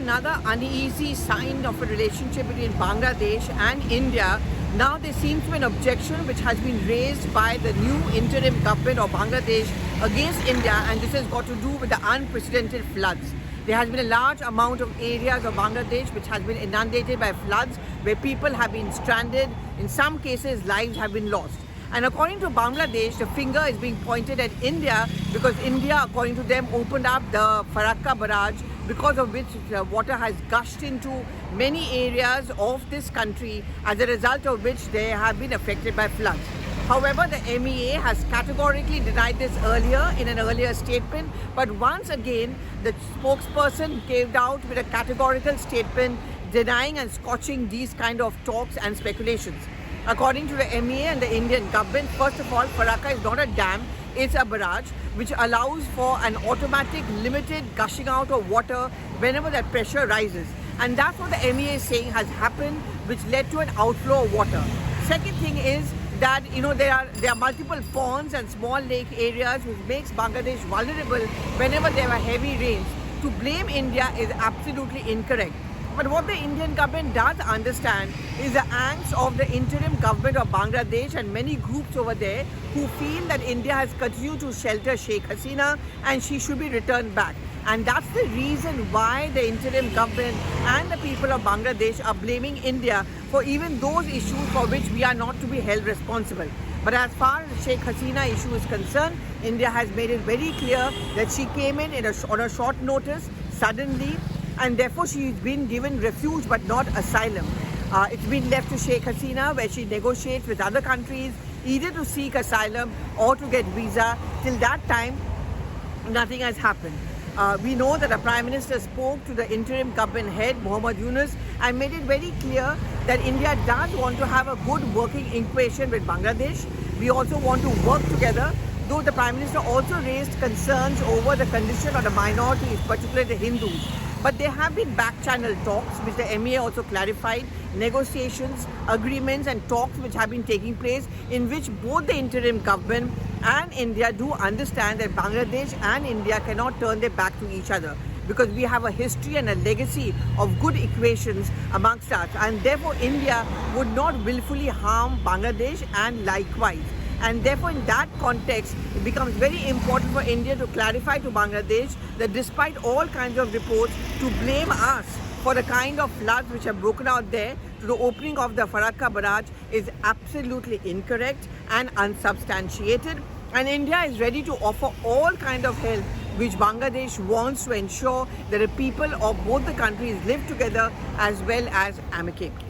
another uneasy sign of a relationship between Bangladesh and India. Now there seems to be an objection which has been raised by the new interim government of Bangladesh against India, and this has got to do with the unprecedented floods. There has been a large amount of areas of Bangladesh which has been inundated by floods, where people have been stranded. In some cases, lives have been lost. And according to Bangladesh, the finger is being pointed at India because India, according to them, opened up the Farakka barrage, because of which water has gushed into many areas of this country, as a result of which they have been affected by floods. However, the MEA has categorically denied this earlier in an earlier statement, but once again, the spokesperson came out with a categorical statement denying and squashing these kind of talks and speculations. According to the MEA and the Indian government, first of all, Farakka is not a dam, it's a barrage which allows for an automatic limited gushing out of water whenever that pressure rises. And that's what the MEA is saying has happened, which led to an outflow of water. Second thing is that there are multiple ponds and small lake areas which makes Bangladesh vulnerable whenever there are heavy rains. To blame India is absolutely incorrect. But what the Indian government does understand is the angst of the interim government of Bangladesh and many groups over there who feel that India has continued to shelter Sheikh Hasina and she should be returned back. And that's the reason why the interim government and the people of Bangladesh are blaming India for even those issues for which we are not to be held responsible. But as far as the Sheikh Hasina issue is concerned, India has made it very clear that she came in on a short notice, suddenly, and therefore she's been given refuge but not asylum. It's been left to Sheikh Hasina, where she negotiates with other countries either to seek asylum or to get visa. Till that time, nothing has happened. We know that the Prime Minister spoke to the interim government head, Muhammad Yunus, and made it very clear that India does want to have a good working equation with Bangladesh. We also want to work together, though the Prime Minister also raised concerns over the condition of the minorities, particularly the Hindus. But there have been back-channel talks, which the MEA also clarified, negotiations, agreements and talks which have been taking place, in which both the interim government and India do understand that Bangladesh and India cannot turn their back to each other, because we have a history and a legacy of good equations amongst us, and therefore India would not willfully harm Bangladesh and likewise. And therefore, in that context, it becomes very important for India to clarify to Bangladesh that despite all kinds of reports, to blame us for the kind of floods which have broken out there to the opening of the Farakka barrage is absolutely incorrect and unsubstantiated. And India is ready to offer all kinds of help which Bangladesh wants to ensure that the people of both the countries live together as well as amicably.